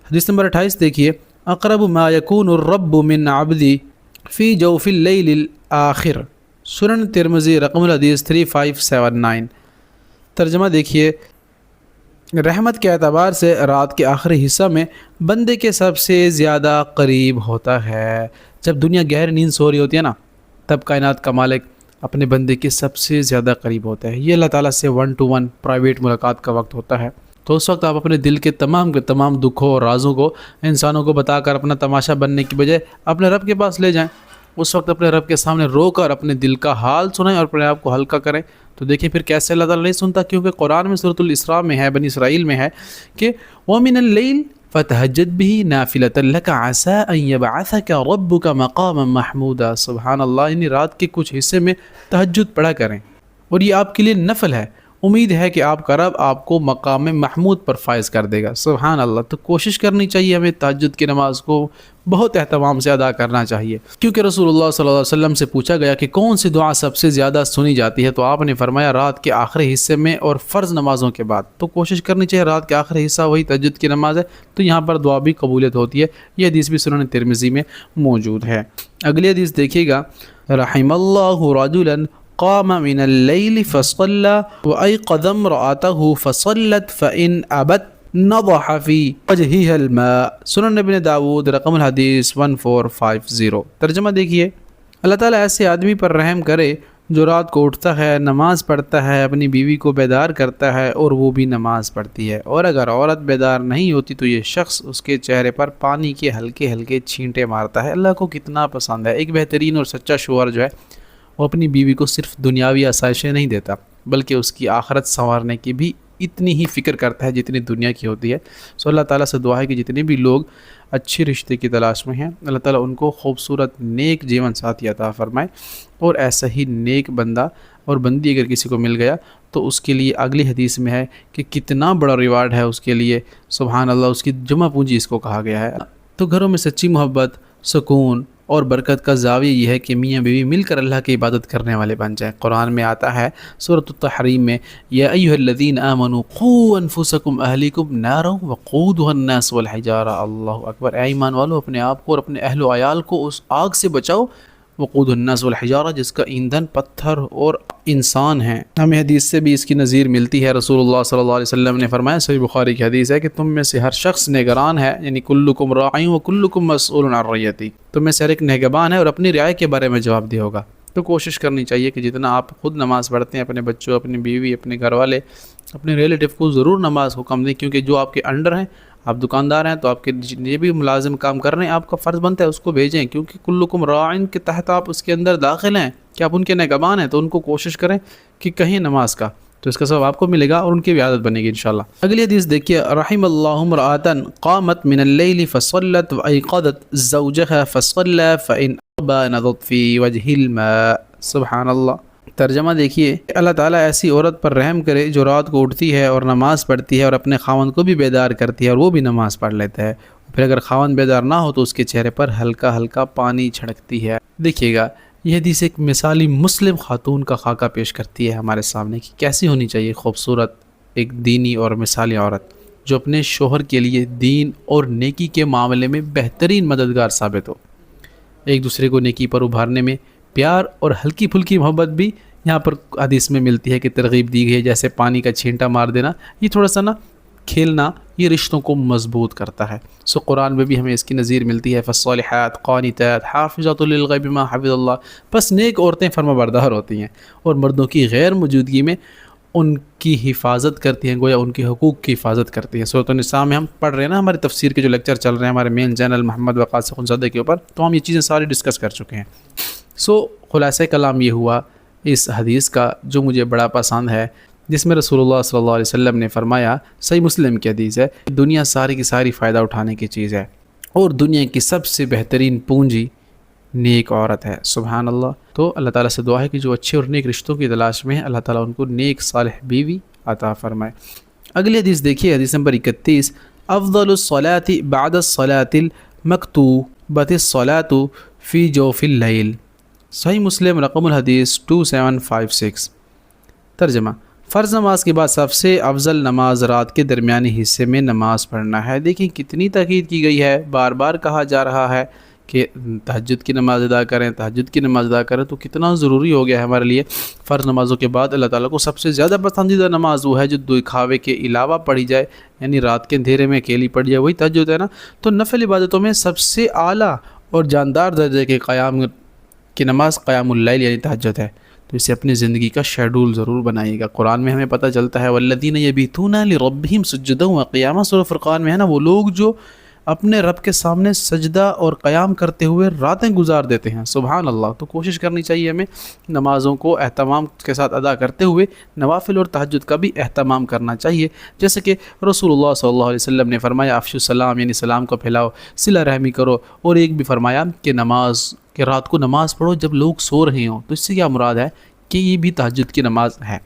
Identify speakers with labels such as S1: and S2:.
S1: حدیث نمبر 28 دیکھیے، اقرب ما یکون الرب من عبدی فی جوف اللیل الآخر، سنن ترمذی، رقم الحدیث 3579۔ ترجمہ دیکھیے، رحمت کے اعتبار سے رات کے آخری حصہ میں بندے کے سب سے زیادہ قریب ہوتا ہے۔ جب دنیا گہری نیند سو رہی ہوتی ہے نا، تب کائنات کا مالک اپنے بندے کے سب سے زیادہ قریب ہوتا ہے۔ یہ اللہ تعالیٰ سے 1 to 1 پرائیویٹ ملاقات کا وقت ہوتا ہے۔ تو اس وقت آپ اپنے دل کے تمام دکھوں اور رازوں کو انسانوں کو بتا کر اپنا تماشا بننے کی بجائے اپنے رب کے پاس لے جائیں۔ اس وقت اپنے رب کے سامنے رو کر اپنے دل کا حال سنائیں اور اپنے آپ کو ہلکا کریں۔ تو دیکھیں پھر کیسے اللہ تعالیٰ نہیں سنتا، کیونکہ قرآن میں سورۃ الاسراء میں ہے، بنی اسرائیل میں ہے کہ وَمِنَ اللَّيْلِ فَتَهَجَّدْ بِهِ نَافِلَةً لَكَ عَسَىٰ أَن يَبْعَثَكَ رَبُّكَ مَقَامًا مَحْمُودًا۔ سبحان اللہ، یعنی رات کے کچھ حصے میں تہجد پڑھا کریں، اور یہ آپ کے لیے نفل ہے، امید ہے کہ آپ کا رب آپ کو مقام محمود پر فائز کر دے گا۔ سبحان اللہ۔ تو کوشش کرنی چاہیے ہمیں تہجد کی نماز کو بہت اہتمام سے ادا کرنا چاہیے، کیونکہ رسول اللہ صلی اللہ علیہ وسلم سے پوچھا گیا کہ کون سی دعا سب سے زیادہ سنی جاتی ہے، تو آپ نے فرمایا رات کے آخری حصے میں اور فرض نمازوں کے بعد۔ تو کوشش کرنی چاہیے، رات کے آخری حصہ وہی تہجد کی نماز ہے، تو یہاں پر دعا بھی قبولیت ہوتی ہے۔ یہ حدیث بھی سنن ترمذی میں موجود ہے۔ اگلی حدیث دیکھیے گا، رحم اللہ رجلا قام من اللیل فصلى وأيقظ امرأته فصلت فإن أبت نضح في وجهها الماء، سنن ابن داود، رقم الحدیث 1450۔ ترجمہ دیکھیے، اللہ تعالیٰ ایسے آدمی پر رحم کرے جو رات کو اٹھتا ہے، نماز پڑھتا ہے، اپنی بیوی کو بیدار کرتا ہے اور وہ بھی نماز پڑھتی ہے، اور اگر عورت بیدار نہیں ہوتی تو یہ شخص اس کے چہرے پر پانی کے ہلکے ہلکے چھینٹے مارتا ہے۔ اللہ کو کتنا پسند ہے، ایک بہترین اور سچا شوہر جو ہے وہ اپنی بیوی کو صرف دنیاوی آسائشیں نہیں دیتا، بلکہ اس کی آخرت سنوارنے کی بھی اتنی ہی فکر کرتا ہے جتنی دنیا کی ہوتی ہے۔ سو اللہ تعالیٰ سے دعا ہے کہ جتنے بھی لوگ اچھے رشتے کی تلاش میں ہیں، اللہ تعالیٰ ان کو خوبصورت نیک جیون ساتھی عطا فرمائے، اور ایسا ہی نیک بندہ اور بندی اگر کسی کو مل گیا تو اس کے لیے اگلی حدیث میں ہے کہ کتنا بڑا ریوارڈ ہے اس کے لیے۔ سبحان اللہ، اس کی جمع پونجی اس کو کہا گیا ہے۔ تو گھروں میں سچی محبت، سکون اور برکت کا زاویہ یہ ہے کہ میاں بیوی مل کر اللہ کی عبادت کرنے والے بن جائیں۔ قرآن میں آتا ہے سورۃ التحریم میں، یا ایھا الذین آمنوا قوا انفسکم اہلیکم نارا وقودھا الناس والحجارہ۔ اللہ اکبر، اے ایمان والو، اپنے آپ کو اور اپنے اہل و عیال کو اس آگ سے بچاؤ، وقودھا الناس والحجارہ، جس کا ایندھن پتھر اور انسان ہیں۔ ہمیں حدیث سے بھی اس کی نظیر ملتی ہے۔ رسول اللہ صلی اللہ علیہ وسلم نے فرمایا، صحیح بخاری کی حدیث ہے کہ تم میں سے ہر شخص نگران ہے، یعنی کلکم راع وکلکم مسئول عن رعیتہ، تم میں سے ہر ایک نگہبان ہے اور اپنی رعایا کے بارے میں جواب دہ ہوگا۔ تو کوشش کرنی چاہیے کہ جتنا آپ خود نماز پڑھتے ہیں، اپنے بچوں، اپنی بیوی، اپنے گھر والے، اپنے ریلیٹیو کو ضرور نماز کو کم دیں، کیونکہ جو آپ کے انڈر ہیں، آپ دکاندار ہیں تو آپ کے یہ بھی ملازم کام کر رہے ہیں، آپ کا فرض بنتا ہے اس کو بھیجیں، کیونکہ کلکم راعن کے تحت آپ اس کے اندر داخل ہیں کہ آپ ان کے نگہبان ہیں، تو ان کو کوشش کریں کہ کہیں نماز کا، تو اس کا سبب آپ کو ملے گا اور ان کی بھی عادت بنے گی انشاءاللہ۔ اگلی حدیث دیکھیے، رحم اللہ امرأۃ قامت من اللیل فصلت وایقظت زوجها فصلى فإن أبى نضت في وجه الماء۔ سبحان اللہ۔ ترجمہ دیکھیے، اللہ تعالیٰ ایسی عورت پر رحم کرے جو رات کو اٹھتی ہے اور نماز پڑھتی ہے اور اپنے خاوند کو بھی بیدار کرتی ہے اور وہ بھی نماز پڑھ لیتا ہے، پھر اگر خاوند بیدار نہ ہو تو اس کے چہرے پر ہلکا ہلکا پانی چھڑکتی ہے۔ دیکھیے گا، یہ حدیث ایک مثالی مسلم خاتون کا خاکہ پیش کرتی ہے ہمارے سامنے کہ کیسی ہونی چاہیے خوبصورت ایک دینی اور مثالی عورت جو اپنے شوہر کے لیے دین اور نیکی کے معاملے میں بہترین مددگار ثابت ہو۔ ایک دوسرے کو نیکی پر ابھارنے میں پیار اور ہلکی پھلکی محبت بھی یہاں پر حدیث میں ملتی ہے کہ ترغیب دی گئی ہے، جیسے پانی کا چھینٹا مار دینا، یہ تھوڑا سا کھیلنا، یہ رشتوں کو مضبوط کرتا ہے۔ سو قرآن میں بھی ہمیں اس کی نظیر ملتی ہے، فالصالحات قانتات حافظات للغیب بما حفظ اللہ۔ بس نیک عورتیں فرما بردار ہوتی ہیں اور مردوں کی غیر موجودگی میں ان کی حفاظت کرتی ہیں، گویا ان کے حقوق کی حفاظت کرتی ہیں۔ سورۃ النساء میں ہم پڑھ رہے ہیں نا، ہمارے تفسیر کے جو لیکچر چل رہے ہیں ہمارے مین چینل محمد وقاص اخنزادہ کے اوپر، تو ہم یہ چیزیں ساری ڈسکس کر چکے ہیں۔ سو خلاصہ کلام یہ ہوا اس حدیث کا جو مجھے بڑا پسند ہے، جس میں رسول اللہ صلی اللہ علیہ وسلم نے فرمایا، صحیح مسلم کی حدیث ہے، دنیا ساری کی ساری فائدہ اٹھانے کی چیز ہے اور دنیا کی سب سے بہترین پونجی نیک عورت ہے۔ سبحان اللہ۔ تو اللہ تعالیٰ سے دعا ہے کہ جو اچھے اور نیک رشتوں کی تلاش میں ہیں، اللہ تعالیٰ ان کو نیک صالح بیوی عطا فرمائے۔ اگلی حدیث دیکھیے، حدیث نمبر 31، افضل الصلاة بعد الصلاة المکتوبۃ الصلاة فی جوف اللیل، صحیح مسلم، رقم الحدیث 2756۔ ترجمہ، فرض نماز کے بعد سب سے افضل نماز رات کے درمیانی حصے میں نماز پڑھنا ہے۔ دیکھیں کتنی تاکید کی گئی ہے، بار بار کہا جا رہا ہے کہ تہجد کی نماز ادا کریں، تہجد کی نماز ادا کریں، تو کتنا ضروری ہو گیا ہے ہمارے لیے۔ فرض نمازوں کے بعد اللہ تعالیٰ کو سب سے زیادہ پسندیدہ نماز وہ ہے جو دکھاوے کے علاوہ پڑھی جائے، یعنی رات کے اندھیرے میں اکیلی پڑھی جائے، وہی تہجد ہے نا۔ تو نفل عبادتوں میں سب سے اعلیٰ اور جاندار درجے کے قیام کی نماز قیام اللیل یعنی تہجد ہے، تو اسے اپنی زندگی کا شیڈول ضرور بنائیے گا۔ قرآن میں ہمیں پتہ چلتا ہے والذین یبیتون لربہم سجدا وقیاما، سورہ فرقان میں ہے نا، وہ لوگ جو اپنے رب کے سامنے سجدہ اور قیام کرتے ہوئے راتیں گزار دیتے ہیں، سبحان اللہ۔ تو کوشش کرنی چاہیے ہمیں نمازوں کو اہتمام کے ساتھ ادا کرتے ہوئے نوافل اور تہجد کا بھی اہتمام کرنا چاہیے، جیسے کہ رسول اللہ صلی اللہ علیہ وسلم نے فرمایا افشوا السلام یعنی سلام کو پھیلاؤ، صلہ رحمی کرو، اور ایک بھی فرمایا کہ رات کو نماز پڑھو جب لوگ سو رہے ہوں، تو اس سے کیا مراد ہے کہ یہ بھی تہجد کی نماز ہے۔